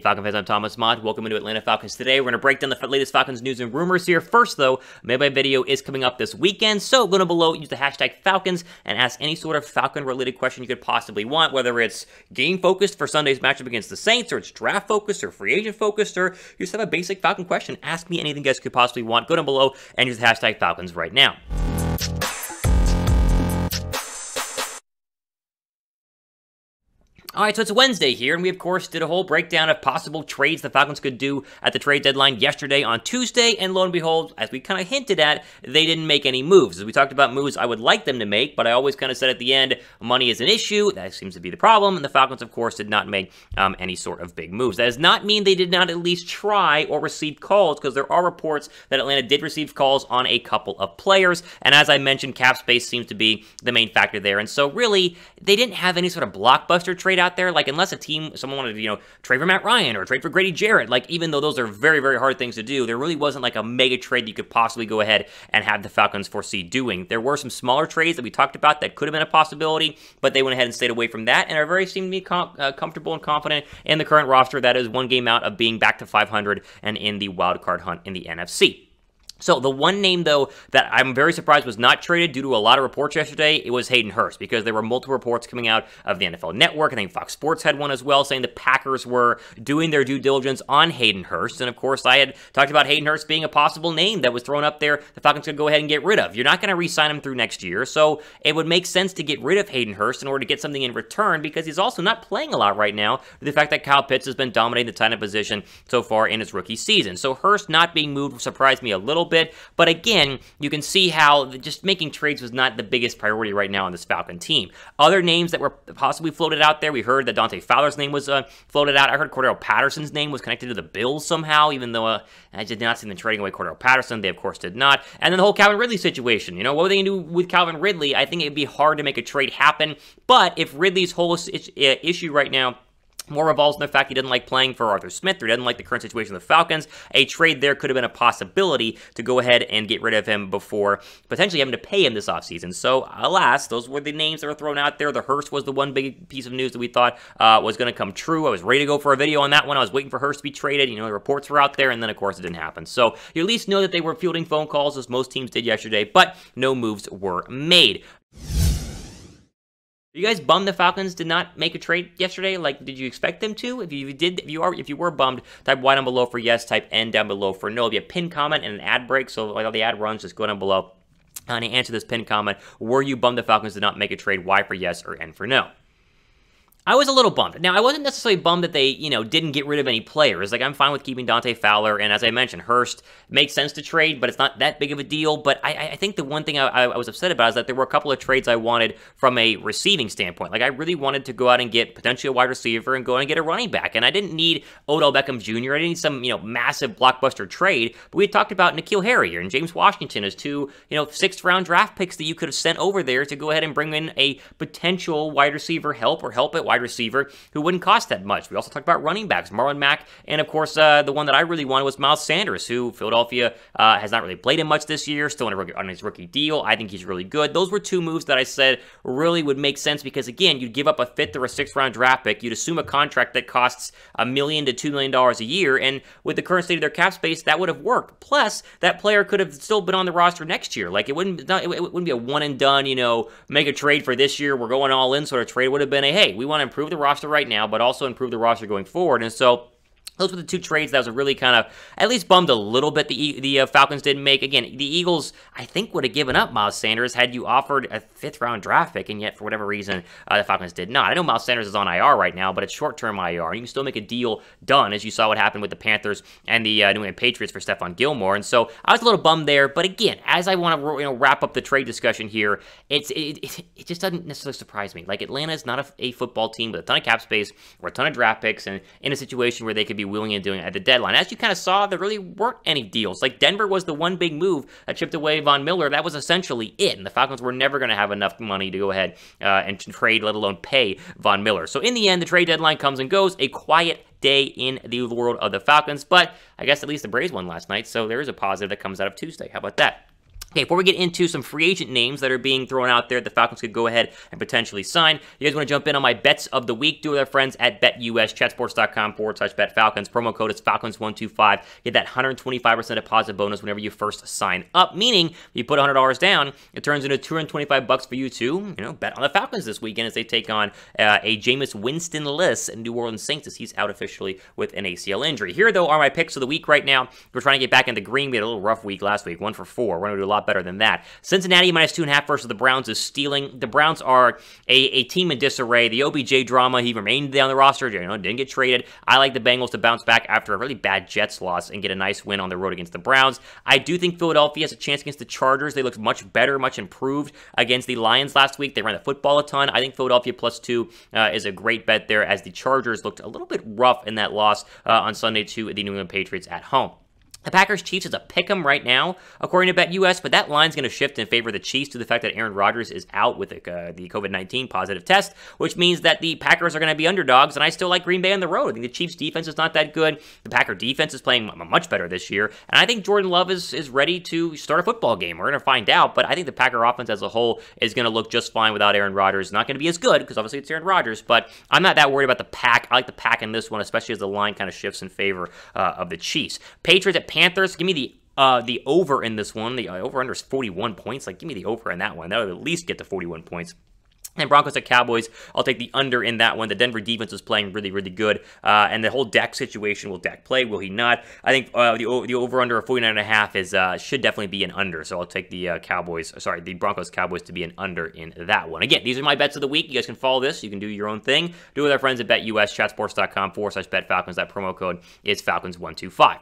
Falcon fans, I'm Thomas Mott. Welcome into Atlanta Falcons Today. We're going to break down the latest Falcons news and rumors here. First, though, mailbag video is coming up this weekend, so go down below, use the hashtag Falcons, and ask any sort of Falcon-related question you could possibly want, whether it's game-focused for Sunday's matchup against the Saints, or it's draft-focused, or free agent-focused, or you just have a basic Falcon question. Ask me anything you guys could possibly want. Go down below and use the hashtag Falcons right now. Alright, so it's Wednesday here, and we of course did a whole breakdown of possible trades the Falcons could do at the trade deadline yesterday on Tuesday, and lo and behold, as we kind of hinted at, they didn't make any moves. As we talked about moves I would like them to make, but I always kind of said at the end, money is an issue, that seems to be the problem, and the Falcons of course did not make any sort of big moves. That does not mean they did not at least try or receive calls, because there are reports that Atlanta did receive calls on a couple of players, and as I mentioned, cap space seems to be the main factor there, and so really, they didn't have any sort of blockbuster trade out there, like unless someone wanted to, trade for Matt Ryan or trade for Grady Jarrett, like even though those are very, very hard things to do, there really wasn't like a mega trade you could possibly go ahead and have the Falcons foresee doing. There were some smaller trades that we talked about that could have been a possibility, but they went ahead and stayed away from that and are very seem to be comfortable and confident in the current roster that is one game out of being back to 500 and in the wild card hunt in the NFC. So the one name, though, that I'm very surprised was not traded due to a lot of reports yesterday, it was Hayden Hurst, because there were multiple reports coming out of the NFL Network. I think Fox Sports had one as well, saying the Packers were doing their due diligence on Hayden Hurst. And, of course, I had talked about Hayden Hurst being a possible name that was thrown up there the Falcons could go ahead and get rid of. You're not going to re-sign him through next year, so it would make sense to get rid of Hayden Hurst in order to get something in return, because he's also not playing a lot right now, with the fact that Kyle Pitts has been dominating the tight end position so far in his rookie season. So Hurst not being moved surprised me a little bit, but again, you can see how just making trades was not the biggest priority right now on this Falcon team. Other names that were possibly floated out there, we heard that Dante Fowler's name was floated out. I heard Cordero Patterson's name was connected to the Bills somehow, even though I did not see them trading away Cordero Patterson. They, of course, did not. And then the whole Calvin Ridley situation. What were they going to do with Calvin Ridley? I think it'd be hard to make a trade happen, but if Ridley's whole issue right now more revolves in the fact he doesn't like playing for Arthur Smith or doesn't like the current situation of the Falcons, a trade there could have been a possibility to go ahead and get rid of him before potentially having to pay him this offseason. So, alas, those were the names that were thrown out there. The Hurst was the one big piece of news that we thought was going to come true. I was ready to go for a video on that one. I was waiting for Hurst to be traded. The reports were out there, and then, of course, it didn't happen. So, you at least know that they were fielding phone calls, as most teams did yesterday, but no moves were made. Are you guys bummed the Falcons did not make a trade yesterday? Like, did you expect them to? If you were bummed, type Y down below for yes, type N down below for no. There'll be a pinned comment and an ad break, so like all the ad runs, just go down below and answer this pinned comment. Were you bummed the Falcons did not make a trade? Y for yes or N for no? I was a little bummed. Now, I wasn't necessarily bummed that they, didn't get rid of any players. Like, I'm fine with keeping Dante Fowler, and as I mentioned, Hurst makes sense to trade, but it's not that big of a deal. But I think the one thing I was upset about is that there were a couple of trades I wanted from a receiving standpoint. Like, I really wanted to go out and get potentially a wide receiver and go out and get a running back, and I didn't need Odell Beckham Jr. I didn't need some, massive blockbuster trade, but we had talked about N'Keal Harry and James Washington as two, 6th-round draft picks that you could have sent over there to go ahead and bring in a potential wide receiver help at wide receiver who wouldn't cost that much. We also talked about running backs, Marlon Mack, and of course, the one that I really wanted was Miles Sanders, who Philadelphia has not really played him much this year, still on his rookie deal. I think he's really good. Those were two moves that I said really would make sense because, again, you'd give up a 5th or a 6th-round draft pick, you'd assume a contract that costs $1 million to $2 million a year, and with the current state of their cap space, that would have worked. Plus, that player could have still been on the roster next year. Like, it wouldn't be a one-and-done, make a trade for this year, we're going all in sort of trade. It would have been a, hey, we want to improve the roster right now, but also improve the roster going forward. And so those were the two trades that was really kind of at least bummed a little bit the Falcons didn't make. Again, the Eagles, I think, would have given up Miles Sanders had you offered a 5th-round draft pick, and yet, for whatever reason, the Falcons did not. I know Miles Sanders is on IR right now, but it's short-term IR, and you can still make a deal done, as you saw what happened with the Panthers and the New England Patriots for Stephon Gilmore. And so I was a little bummed there, but again, as I want to wrap up the trade discussion here, it just doesn't necessarily surprise me. Like, Atlanta is not a football team with a ton of cap space or a ton of draft picks, and in a situation where they could be willing and doing it at the deadline. As you kind of saw, there really weren't any deals. Like, Denver was the one big move that chipped away Von Miller. That was essentially it, and the Falcons were never going to have enough money to go ahead and trade, let alone pay Von Miller. So in the end, the trade deadline comes and goes. A quiet day in the world of the Falcons, but I guess at least the Braves won last night, so there is a positive that comes out of Tuesday. How about that? Okay, before we get into some free agent names that are being thrown out there, the Falcons could go ahead and potentially sign. You guys want to jump in on my bets of the week? Do it with our friends at BetUS, chatsports.com/BetFalcons. Promo code is Falcons125. Get that 125% deposit bonus whenever you first sign up. Meaning, if you put $100 down, it turns into $225 for you to, bet on the Falcons this weekend as they take on a Jameis Winston-less New Orleans Saints as he's out officially with an ACL injury. Here, though, are my picks of the week right now. We're trying to get back into green. We had a little rough week last week, 1 for 4. We're going to do a lot better than that. Cincinnati -2.5 versus the Browns is stealing. The Browns are a team in disarray. The OBJ drama, he remained on the roster, didn't get traded. I like the Bengals to bounce back after a really bad Jets loss and get a nice win on the road against the Browns. I do think Philadelphia has a chance against the Chargers. They looked much better, much improved against the Lions last week. They ran the football a ton. I think Philadelphia +2 is a great bet there, as the Chargers looked a little bit rough in that loss on Sunday to the New England Patriots at home. The Packers-Chiefs is a pick'em right now, according to BetUS, but that line's going to shift in favor of the Chiefs due to the fact that Aaron Rodgers is out with the COVID-19 positive test, which means that the Packers are going to be underdogs, and I still like Green Bay on the road. I think the Chiefs' defense is not that good. The Packer defense is playing much better this year, and I think Jordan Love is ready to start a football game. We're going to find out, but I think the Packer offense as a whole is going to look just fine without Aaron Rodgers. Not going to be as good, because obviously it's Aaron Rodgers, but I'm not that worried about the Pack. I like the Pack in this one, especially as the line kind of shifts in favor of the Chiefs. Patriots at Panthers, give me the over in this one. The over-under is 41 points. Give me the over in that one. That would at least get to 41 points. And Broncos at Cowboys, I'll take the under in that one. The Denver defense is playing really, really good. And the whole Dak situation, will Dak play? Will he not? I think the over-under of 49.5 is should definitely be an under. So I'll take the the Broncos-Cowboys to be an under in that one. Again, these are my bets of the week. You guys can follow this. You can do your own thing. Do it with our friends at BetUS, chatsports.com/BetFalcons. That promo code is Falcons125.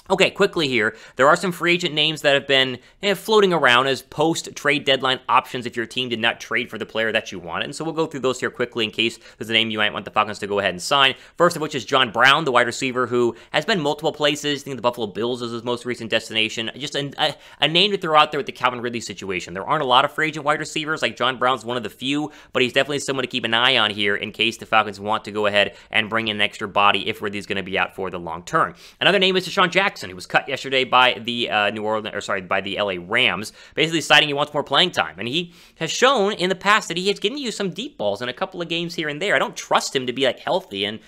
Okay, quickly here, there are some free agent names that have been floating around as post-trade deadline options if your team did not trade for the player that you wanted. And so we'll go through those here quickly in case there's a name you might want the Falcons to go ahead and sign. First of which is John Brown, the wide receiver who has been multiple places. I think the Buffalo Bills is his most recent destination. Just a name to throw out there with the Calvin Ridley situation. There aren't a lot of free agent wide receivers. John Brown's one of the few, but he's definitely someone to keep an eye on here in case the Falcons want to go ahead and bring in an extra body if Ridley's going to be out for the long term. Another name is DeSean Jackson. He was cut yesterday by the by the LA Rams, basically citing he wants more playing time. And he has shown in the past that he has given you some deep balls in a couple of games here and there. I don't trust him to be healthy and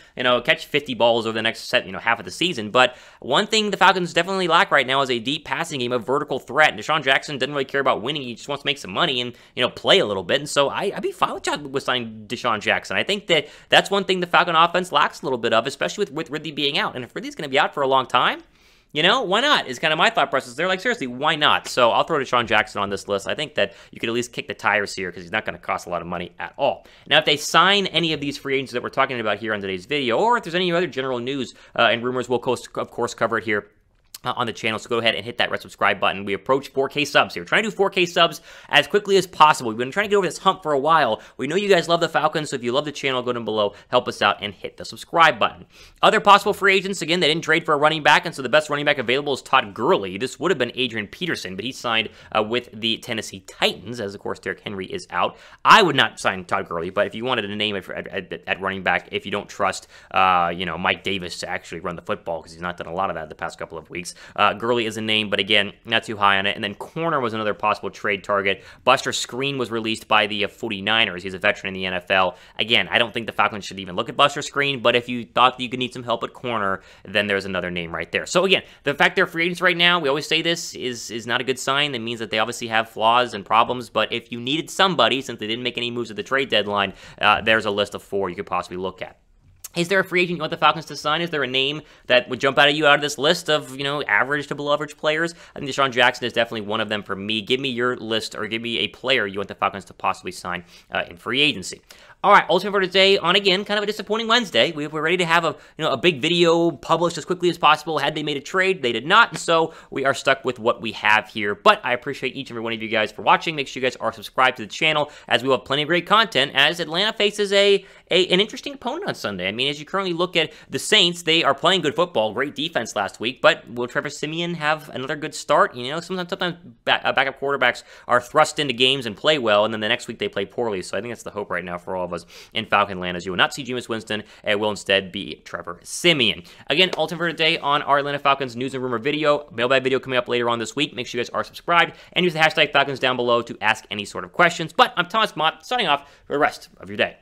catch 50 balls over the next half of the season. But one thing the Falcons definitely lack right now is a deep passing game, a vertical threat. And DeSean Jackson doesn't really care about winning. He just wants to make some money and play a little bit. And so I'd be fine with signing DeSean Jackson. I think that's one thing the Falcon offense lacks a little bit of, especially with Ridley being out. And if Ridley's going to be out for a long time, why not? Is kind of my thought process. They're seriously, why not? So I'll throw DeSean Jackson on this list. I think that you could at least kick the tires here because he's not going to cost a lot of money at all. Now, if they sign any of these free agents that we're talking about here on today's video, or if there's any other general news and rumors, we'll of course cover it here on the channel, so go ahead and hit that red subscribe button. We approach 4K subs here. We're trying to do 4K subs as quickly as possible. We've been trying to get over this hump for a while. We know you guys love the Falcons, so if you love the channel, go down below, help us out, and hit the subscribe button. Other possible free agents, again, they didn't trade for a running back, and so the best running back available is Todd Gurley. This would have been Adrian Peterson, but he signed with the Tennessee Titans, as of course Derrick Henry is out. I would not sign Todd Gurley, but if you wanted to name it at running back, if you don't trust, Mike Davis to actually run the football, because he's not done a lot of that the past couple of weeks, Gurley is a name, but again, not too high on it. And then corner was another possible trade target. Buster Skrine was released by the 49ers. He's a veteran in the NFL. Again, I don't think the Falcons should even look at Buster Skrine, but if you thought that you could need some help at corner, then there's another name right there. So again, the fact they're free agents right now, we always say this, is not a good sign. It means that they obviously have flaws and problems, but if you needed somebody, since they didn't make any moves at the trade deadline, there's a list of 4 you could possibly look at. Is there a free agent you want the Falcons to sign? Is there a name that would jump out at you out of this list of, average to below average players? I think DeSean Jackson is definitely one of them for me. Give me your list, or give me a player you want the Falcons to possibly sign in free agency. All right, ultimate for today on, again, kind of a disappointing Wednesday. We're ready to have a big video published as quickly as possible. Had they made a trade, they did not, and so we are stuck with what we have here. But I appreciate each and every one of you guys for watching. Make sure you guys are subscribed to the channel, as we will have plenty of great content as Atlanta faces an interesting opponent on Sunday. I mean, as you currently look at the Saints, they are playing good football, great defense last week, but will Trevor Siemian have another good start? Sometimes backup quarterbacks are thrust into games and play well, and then the next week they play poorly, so I think that's the hope right now for all of us. us in Falcon land, as you will not see Jameis Winston. It will instead be Trevor Siemian. Again, ultimate for today on our Atlanta Falcons news and rumor video. Mailbag video coming up later on this week. Make sure you guys are subscribed and use the hashtag Falcons down below to ask any sort of questions. But I'm Thomas Mott, signing off for the rest of your day.